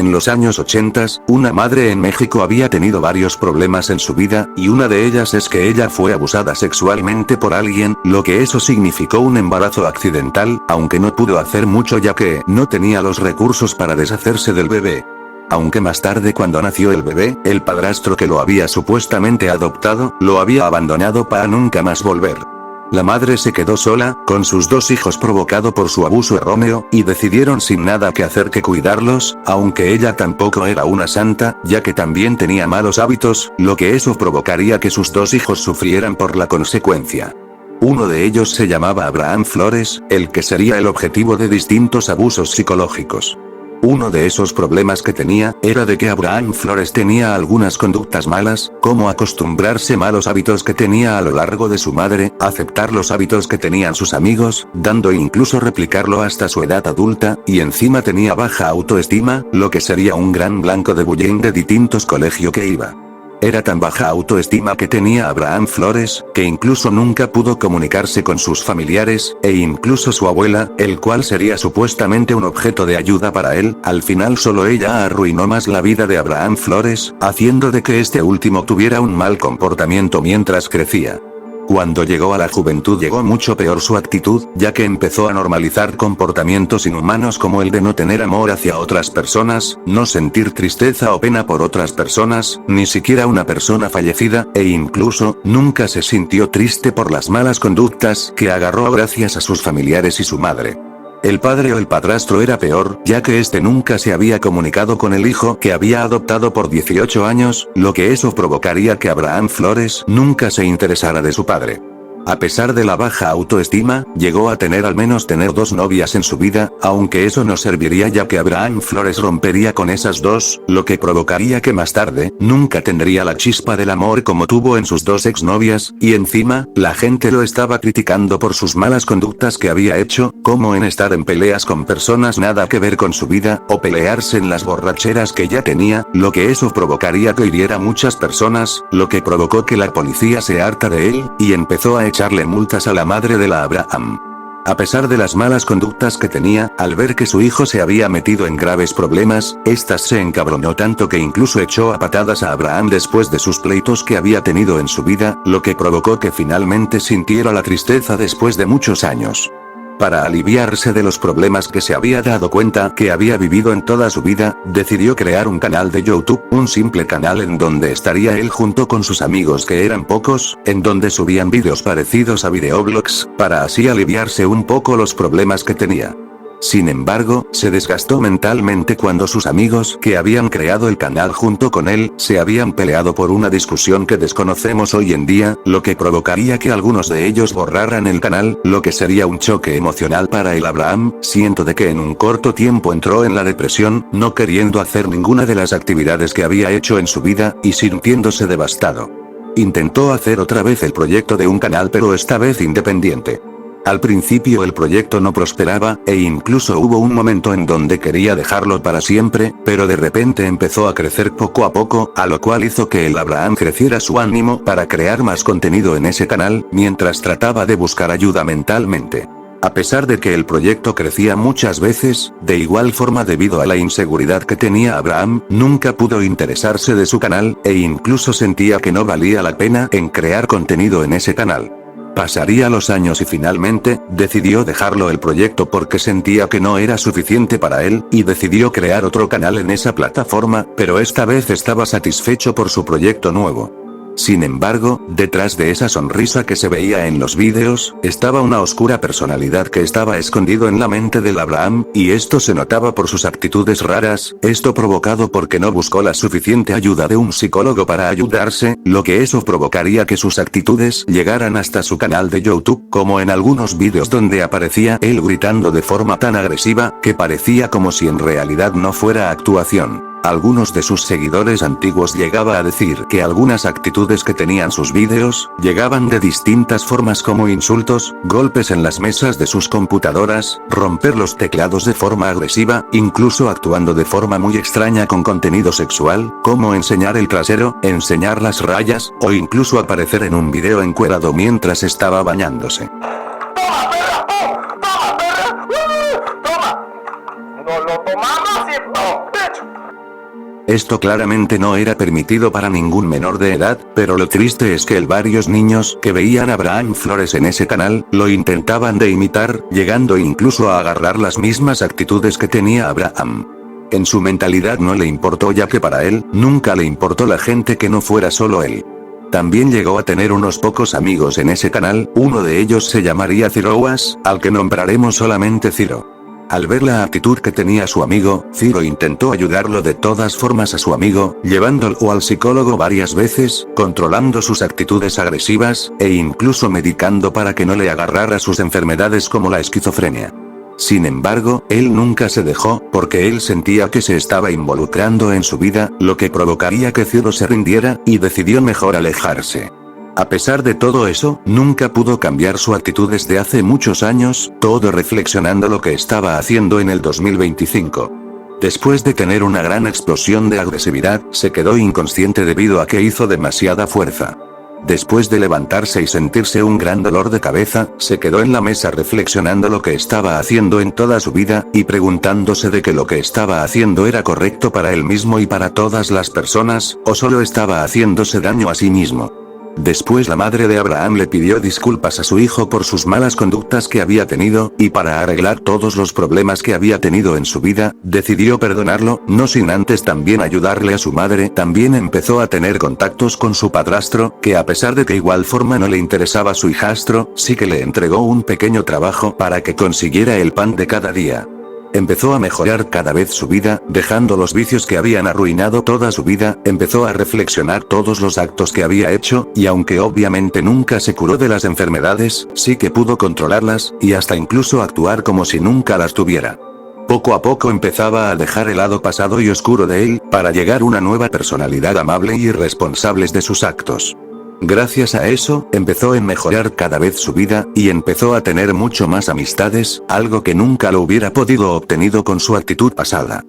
En los años 80, una madre en México había tenido varios problemas en su vida, y una de ellas es que ella fue abusada sexualmente por alguien, lo que eso significó un embarazo accidental, aunque no pudo hacer mucho ya que no tenía los recursos para deshacerse del bebé. Aunque más tarde cuando nació el bebé, el padrastro que lo había supuestamente adoptado, lo había abandonado para nunca más volver. La madre se quedó sola, con sus 2 hijos provocado por su abuso erróneo, y decidieron sin nada que hacer que cuidarlos, aunque ella tampoco era una santa, ya que también tenía malos hábitos, lo que eso provocaría que sus 2 hijos sufrieran por la consecuencia. Uno de ellos se llamaba Abraham Flores, el que sería el objetivo de distintos abusos psicológicos. Uno de esos problemas que tenía, era de que Abraham Flores tenía algunas conductas malas, como acostumbrarse malos hábitos que tenía a lo largo de su madre, aceptar los hábitos que tenían sus amigos, dando e incluso replicarlo hasta su edad adulta, y encima tenía baja autoestima, lo que sería un gran blanco de bullying de distintos colegios que iba. Era tan baja autoestima que tenía Abraham Flores, que incluso nunca pudo comunicarse con sus familiares, e incluso su abuela, el cual sería supuestamente un objeto de ayuda para él, al final solo ella arruinó más la vida de Abraham Flores, haciendo de que este último tuviera un mal comportamiento mientras crecía. Cuando llegó a la juventud llegó mucho peor su actitud, ya que empezó a normalizar comportamientos inhumanos como el de no tener amor hacia otras personas, no sentir tristeza o pena por otras personas, ni siquiera una persona fallecida, e incluso, nunca se sintió triste por las malas conductas que agarró gracias a sus familiares y su madre. El padre o el padrastro era peor, ya que este nunca se había comunicado con el hijo que había adoptado por 18 años, lo que eso provocaría que Abraham Flores nunca se interesara de su padre. A pesar de la baja autoestima, llegó a tener al menos 2 novias en su vida, aunque eso no serviría ya que Abraham Flores rompería con esas 2, lo que provocaría que más tarde, nunca tendría la chispa del amor como tuvo en sus 2 exnovias, y encima, la gente lo estaba criticando por sus malas conductas que había hecho, como en estar en peleas con personas nada que ver con su vida, o pelearse en las borracheras que ya tenía, lo que eso provocaría que hiriera a muchas personas, lo que provocó que la policía se harta de él, y empezó a echarle multas a la madre de la Abraham. A pesar de las malas conductas que tenía, al ver que su hijo se había metido en graves problemas, esta se encabronó tanto que incluso echó a patadas a Abraham después de sus pleitos que había tenido en su vida, lo que provocó que finalmente sintiera la tristeza después de muchos años. Para aliviarse de los problemas que se había dado cuenta que había vivido en toda su vida, decidió crear un canal de YouTube, un simple canal en donde estaría él junto con sus amigos que eran pocos, en donde subían vídeos parecidos a videoblogs, para así aliviarse un poco los problemas que tenía. Sin embargo, se desgastó mentalmente cuando sus amigos que habían creado el canal junto con él, se habían peleado por una discusión que desconocemos hoy en día, lo que provocaría que algunos de ellos borraran el canal, lo que sería un choque emocional para el Abraham, siento de que en un corto tiempo entró en la depresión, no queriendo hacer ninguna de las actividades que había hecho en su vida, y sintiéndose devastado. Intentó hacer otra vez el proyecto de un canal pero esta vez independiente. Al principio el proyecto no prosperaba, e incluso hubo un momento en donde quería dejarlo para siempre, pero de repente empezó a crecer poco a poco, a lo cual hizo que el Abraham creciera su ánimo para crear más contenido en ese canal, mientras trataba de buscar ayuda mentalmente. A pesar de que el proyecto crecía muchas veces, de igual forma debido a la inseguridad que tenía Abraham, nunca pudo interesarse de su canal, e incluso sentía que no valía la pena en crear contenido en ese canal. Pasaría los años y finalmente, decidió dejarlo el proyecto porque sentía que no era suficiente para él, y decidió crear otro canal en esa plataforma, pero esta vez estaba satisfecho por su proyecto nuevo. Sin embargo, detrás de esa sonrisa que se veía en los vídeos, estaba una oscura personalidad que estaba escondido en la mente del Abraham, y esto se notaba por sus actitudes raras, esto provocado porque no buscó la suficiente ayuda de un psicólogo para ayudarse, lo que eso provocaría que sus actitudes llegaran hasta su canal de YouTube, como en algunos vídeos donde aparecía él gritando de forma tan agresiva, que parecía como si en realidad no fuera actuación. Algunos de sus seguidores antiguos llegaba a decir que algunas actitudes que tenían sus vídeos, llegaban de distintas formas como insultos, golpes en las mesas de sus computadoras, romper los teclados de forma agresiva, incluso actuando de forma muy extraña con contenido sexual, como enseñar el trasero, enseñar las rayas, o incluso aparecer en un video encuerado mientras estaba bañándose. ¡Toma, perra! ¡Oh! ¡Toma, perra! ¡Toma! ¡No lo tomamos y no! ¡Pecho! Esto claramente no era permitido para ningún menor de edad, pero lo triste es que varios niños que veían a Abraham Flores en ese canal, lo intentaban de imitar, llegando incluso a agarrar las mismas actitudes que tenía Abraham. En su mentalidad no le importó, ya que para él, nunca le importó la gente que no fuera solo él. También llegó a tener unos pocos amigos en ese canal, uno de ellos se llamaría Ciroas, al que nombraremos solamente Ciro. Al ver la actitud que tenía su amigo, Ciro intentó ayudarlo de todas formas a su amigo, llevándolo al psicólogo varias veces, controlando sus actitudes agresivas, e incluso medicando para que no le agarrara sus enfermedades como la esquizofrenia. Sin embargo, él nunca se dejó, porque él sentía que se estaba involucrando en su vida, lo que provocaría que Ciro se rindiera, y decidió mejor alejarse. A pesar de todo eso, nunca pudo cambiar su actitud desde hace muchos años, todo reflexionando lo que estaba haciendo en el 2025. Después de tener una gran explosión de agresividad, se quedó inconsciente debido a que hizo demasiada fuerza. Después de levantarse y sentirse un gran dolor de cabeza, se quedó en la mesa reflexionando lo que estaba haciendo en toda su vida, y preguntándose de que lo que estaba haciendo era correcto para él mismo y para todas las personas, o solo estaba haciéndose daño a sí mismo. Después la madre de Abraham le pidió disculpas a su hijo por sus malas conductas que había tenido, y para arreglar todos los problemas que había tenido en su vida, decidió perdonarlo, no sin antes también ayudarle a su madre. También empezó a tener contactos con su padrastro, que a pesar de que igual forma no le interesaba su hijastro, sí que le entregó un pequeño trabajo para que consiguiera el pan de cada día. Empezó a mejorar cada vez su vida, dejando los vicios que habían arruinado toda su vida, empezó a reflexionar todos los actos que había hecho, y aunque obviamente nunca se curó de las enfermedades, sí que pudo controlarlas, y hasta incluso actuar como si nunca las tuviera. Poco a poco empezaba a dejar el lado pasado y oscuro de él, para llegar a una nueva personalidad amable y responsable de sus actos. Gracias a eso, empezó a mejorar cada vez su vida, y empezó a tener mucho más amistades, algo que nunca lo hubiera podido obtenido con su actitud pasada.